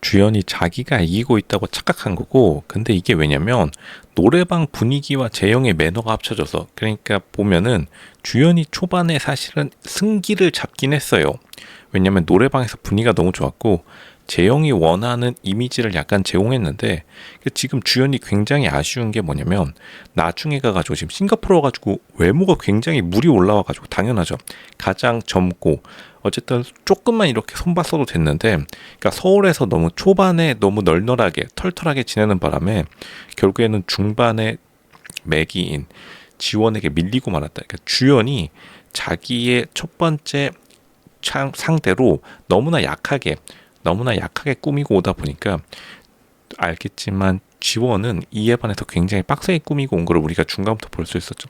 주연이 자기가 이기고 있다고 착각한 거고, 근데 이게 왜냐면 노래방 분위기와 재영의 매너가 합쳐져서, 그러니까 보면은 주연이 초반에 사실은 승기를 잡긴 했어요. 왜냐면 노래방에서 분위기가 너무 좋았고 재영이 원하는 이미지를 약간 제공했는데, 지금 주연이 굉장히 아쉬운 게 뭐냐면 나중에 가가지고 지금 싱가포르 가지고 외모가 굉장히 물이 올라와가지고, 당연하죠, 가장 젊고 어쨌든 조금만 이렇게 손봤어도 됐는데, 그러니까 서울에서 너무 초반에 너무 널널하게 털털하게 지내는 바람에 결국에는 중반에 매기인 지원에게 밀리고 말았다. 그러니까 주연이 자기의 첫 번째 상대로 너무나 약하게 꾸미고 오다 보니까, 알겠지만 지원은 이에 반해서 굉장히 빡세게 꾸미고 온 걸 우리가 중간부터 볼 수 있었죠.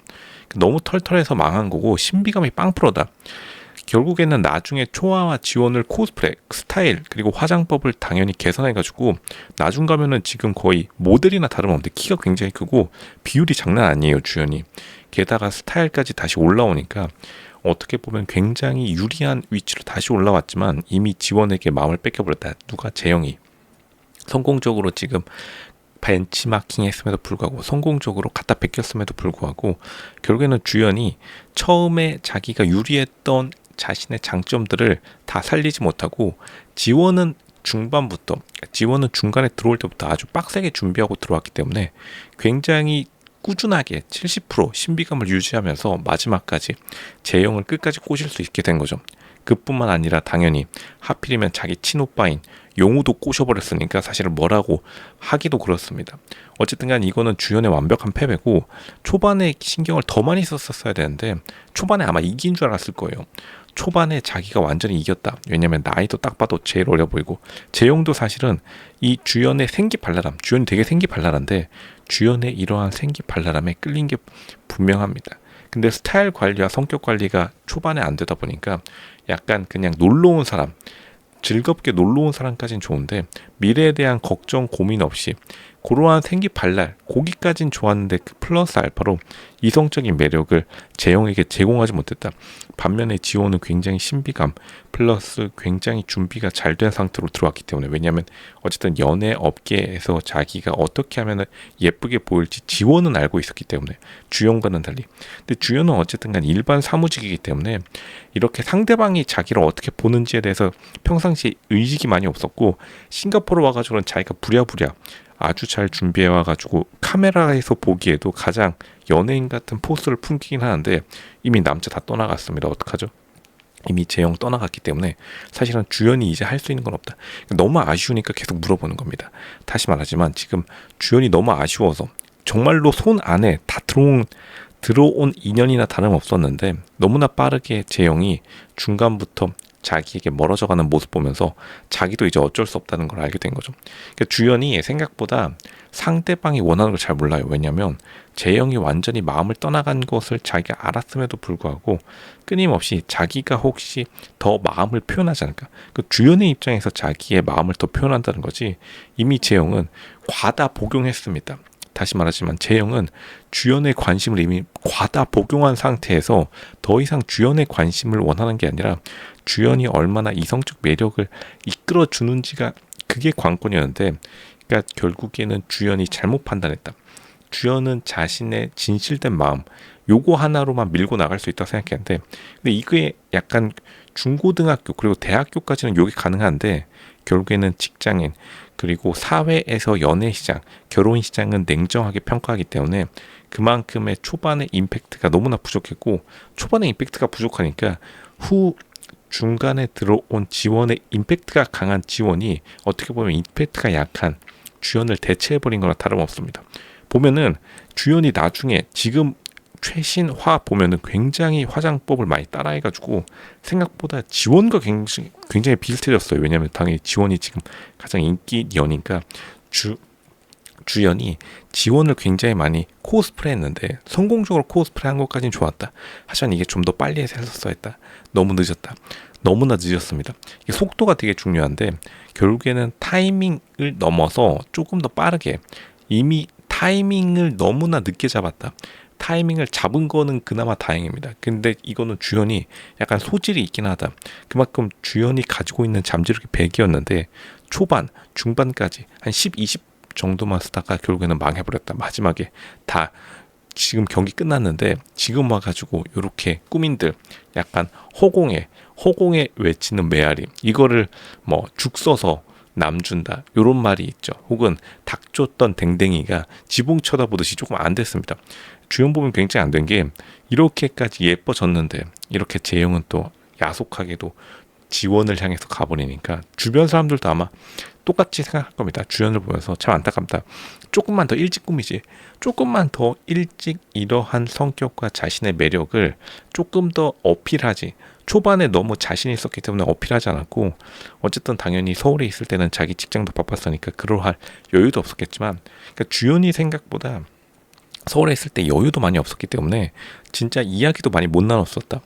너무 털털해서 망한 거고 신비감이 빵프로다. 결국에는 나중에 초아와 지원을 코스프레, 스타일, 그리고 화장법을 당연히 개선해가지고 나중 가면은 지금 거의 모델이나 다름없는데 키가 굉장히 크고 비율이 장난 아니에요, 주연이. 게다가 스타일까지 다시 올라오니까 어떻게 보면 굉장히 유리한 위치로 다시 올라왔지만 이미 지원에게 마음을 뺏겨버렸다. 누가? 재영이. 성공적으로 지금 벤치마킹 했음에도 불구하고, 성공적으로 갖다 뺏겼음에도 불구하고 결국에는 주연이 처음에 자기가 유리했던 자신의 장점들을 다 살리지 못하고, 지원은 중간에 들어올 때부터 아주 빡세게 준비하고 들어왔기 때문에 굉장히 꾸준하게 70% 신비감을 유지하면서 마지막까지 재영을 끝까지 꼬실 수 있게 된 거죠. 그뿐만 아니라 당연히 하필이면 자기 친오빠인 용우도 꼬셔버렸으니까 사실은 뭐라고 하기도 그렇습니다. 어쨌든 간 이거는 주연의 완벽한 패배고, 초반에 신경을 더 많이 썼었어야 되는데 초반에 아마 이긴 줄 알았을 거예요. 초반에 자기가 완전히 이겼다. 왜냐면 나이도 딱 봐도 제일 어려 보이고, 재영도 사실은 이 주연의 생기발랄함, 주연이 되게 생기발랄한데 주연의 이러한 생기발랄함에 끌린 게 분명합니다. 근데 스타일 관리와 성격 관리가 초반에 안 되다 보니까 약간 그냥 놀러 온 사람, 즐겁게 놀러 온 사람까진 좋은데 미래에 대한 걱정 고민 없이 그러한 생기발랄, 고기까진 좋았는데 그 플러스 알파로 이성적인 매력을 재영에게 제공하지 못했다. 반면에 지호는 굉장히 신비감 플러스 굉장히 준비가 잘 된 상태로 들어왔기 때문에, 왜냐하면 어쨌든 연애 업계에서 자기가 어떻게 하면 예쁘게 보일지 지호는 알고 있었기 때문에, 주연과는 달리. 근데 주연은 어쨌든 간 일반 사무직이기 때문에 이렇게 상대방이 자기를 어떻게 보는지에 대해서 평상시에 의식이 많이 없었고, 싱가포르 와가지고는 자기가 부랴부랴 아주 잘 준비해 와가지고 카메라에서 보기에도 가장 연예인 같은 포스를 풍기긴 하는데 이미 남자 다 떠나갔습니다. 어떡하죠? 이미 재영 떠나갔기 때문에 사실은 주연이 이제 할 수 있는 건 없다. 너무 아쉬우니까 계속 물어보는 겁니다. 다시 말하지만 지금 주연이 너무 아쉬워서 정말로 손 안에 다 들어온 인연이나 다름없었는데, 너무나 빠르게 재영이 중간부터 자기에게 멀어져가는 모습 보면서 자기도 이제 어쩔 수 없다는 걸 알게 된 거죠. 그러니까 주연이 생각보다 상대방이 원하는 걸 잘 몰라요. 왜냐하면 재영이 완전히 마음을 떠나간 것을 자기가 알았음에도 불구하고 끊임없이 자기가 혹시 더 마음을 표현하지 않을까, 그 주연의 입장에서 자기의 마음을 더 표현한다는 거지, 이미 재영은 과다 복용했습니다. 다시 말하지만 재영은 주연의 관심을 이미 과다 복용한 상태에서 더 이상 주연의 관심을 원하는 게 아니라 주연이 얼마나 이성적 매력을 이끌어주는지가, 그게 관건이었는데, 그러니까 결국에는 주연이 잘못 판단했다. 주연은 자신의 진실된 마음 요거 하나로만 밀고 나갈 수 있다고 생각했는데, 근데 이게 약간 중고등학교 그리고 대학교까지는 요게 가능한데 결국에는 직장인 그리고 사회에서 연애 시장, 결혼 시장은 냉정하게 평가하기 때문에 그만큼의 초반의 임팩트가 너무나 부족했고, 초반의 임팩트가 부족하니까 중간에 들어온 지원의 임팩트가 강한 지원이 어떻게 보면 임팩트가 약한 주연을 대체해버린 거나 다름없습니다. 보면은 주연이 나중에 지금 최신 화 보면은 굉장히 화장법을 많이 따라해가지고 생각보다 지원과 굉장히 비슷해졌어요. 왜냐하면 당연히 지원이 지금 가장 인기 연이니까 주연이 지원을 굉장히 많이 코스프레 했는데 성공적으로 코스프레 한 것까지는 좋았다. 하지만 이게 좀 더 빨리 해서 했었어야 했다. 너무 늦었다. 너무나 늦었습니다. 이게 속도가 되게 중요한데 결국에는 타이밍을 넘어서 조금 더 빠르게, 이미 타이밍을 너무나 늦게 잡았다. 타이밍을 잡은 거는 그나마 다행입니다. 근데 이거는 주연이 약간 소질이 있긴 하다. 그만큼 주연이 가지고 있는 잠재력이 100이었는데 초반, 중반까지 한 10, 20 정도만 쓰다가 결국에는 망해버렸다. 마지막에 다 지금 경기 끝났는데 지금 와가지고 요렇게 꾸민들 약간 허공에 외치는 메아리, 이거를 뭐 죽 써서 남 준다 요런 말이 있죠. 혹은 닭 줬던 댕댕이가 지붕 쳐다보듯이 조금 안 됐습니다. 주연 보면 굉장히 안 된 게 이렇게까지 예뻐졌는데 이렇게 재영은 또 야속하게도 지원을 향해서 가버리니까 주변 사람들도 아마 똑같이 생각할 겁니다. 주연을 보면서 참 안타깝다. 조금만 더 일찍 꾸미지. 조금만 더 일찍 이러한 성격과 자신의 매력을 조금 더 어필하지. 초반에 너무 자신 있었기 때문에 어필하지 않았고, 어쨌든 당연히 서울에 있을 때는 자기 직장도 바빴으니까 그러할 여유도 없었겠지만, 그러니까 주연이 생각보다 서울에 있을 때 여유도 많이 없었기 때문에 진짜 이야기도 많이 못 나눴었다.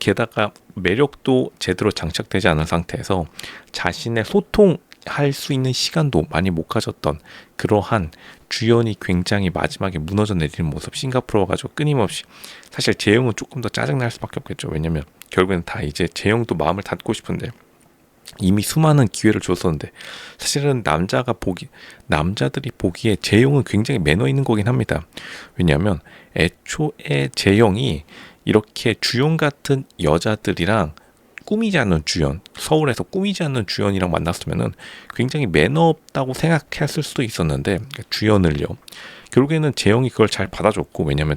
게다가 매력도 제대로 장착되지 않은 상태에서 자신의 소통할 수 있는 시간도 많이 못 가졌던 그러한 주연이 굉장히 마지막에 무너져 내리는 모습, 싱가포르 와가지고 끊임없이, 사실 재영은 조금 더 짜증날 수밖에 없겠죠. 왜냐면 결국엔 다 이제 재영도 마음을 닫고 싶은데 이미 수많은 기회를 줬었는데, 사실은 남자들이 보기에 재영은 굉장히 매너 있는 거긴 합니다. 왜냐하면 애초에 재영이 이렇게 주연 같은 여자들이랑 꾸미지 않는 주연, 서울에서 꾸미지 않는 주연이랑 만났으면은 굉장히 매너 없다고 생각했을 수도 있었는데, 그러니까 주연을요. 결국에는 재영이 그걸 잘 받아줬고, 왜냐면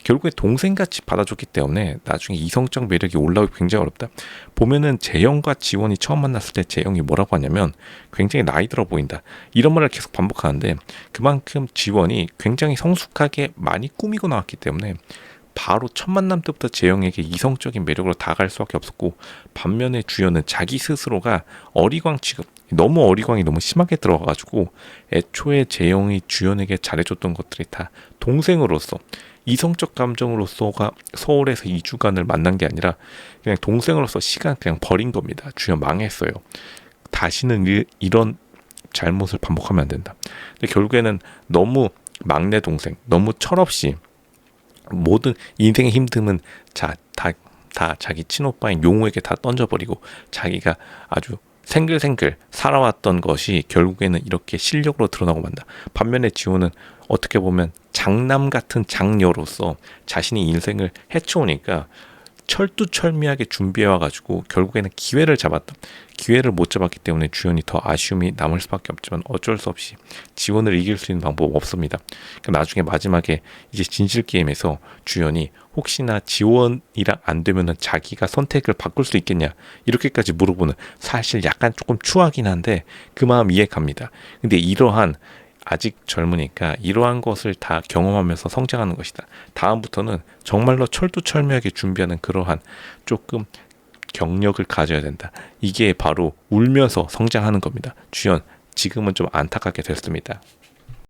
결국에 동생같이 받아줬기 때문에 나중에 이성적 매력이 올라오기 굉장히 어렵다. 보면은 재영과 지원이 처음 만났을 때 재영이 뭐라고 하냐면 굉장히 나이 들어 보인다, 이런 말을 계속 반복하는데, 그만큼 지원이 굉장히 성숙하게 많이 꾸미고 나왔기 때문에 바로 첫 만남 때부터 재영에게 이성적인 매력으로 다가갈 수밖에 없었고, 반면에 주연은 자기 스스로가 어리광 취급, 너무 어리광이 너무 심하게 들어가가지고 애초에 재영이 주연에게 잘해줬던 것들이 다 동생으로서, 이성적 감정으로서가 서울에서 2주간을 만난 게 아니라 그냥 동생으로서 시간 그냥 버린 겁니다. 주연 망했어요. 다시는 이런 잘못을 반복하면 안 된다. 근데 결국에는 너무 막내 동생, 너무 철없이 모든 인생의 힘듦은 다 자기 친오빠인 용우에게 다 던져버리고 자기가 아주 생글생글 살아왔던 것이 결국에는 이렇게 실력으로 드러나고 만다. 반면에 지호는 어떻게 보면 장남 같은 장녀로서 자신의 인생을 해쳐오니까 철두철미하게 준비해와가지고 결국에는 기회를 잡았다. 기회를 못 잡았기 때문에 주연이 더 아쉬움이 남을 수밖에 없지만 어쩔 수 없이 지원을 이길 수 있는 방법 없습니다. 그러니까 나중에 마지막에 이제 진실게임에서 주연이 혹시나 지원이랑 안 되면은 자기가 선택을 바꿀 수 있겠냐 이렇게까지 물어보는, 사실 약간 조금 추하긴 한데 그 마음 이해갑니다. 근데 이러한, 아직 젊으니까 이러한 것을 다 경험하면서 성장하는 것이다. 다음부터는 정말로 철두철미하게 준비하는 그러한 조금 경력을 가져야 된다. 이게 바로 울면서 성장하는 겁니다. 주연, 지금은 좀 안타깝게 됐습니다.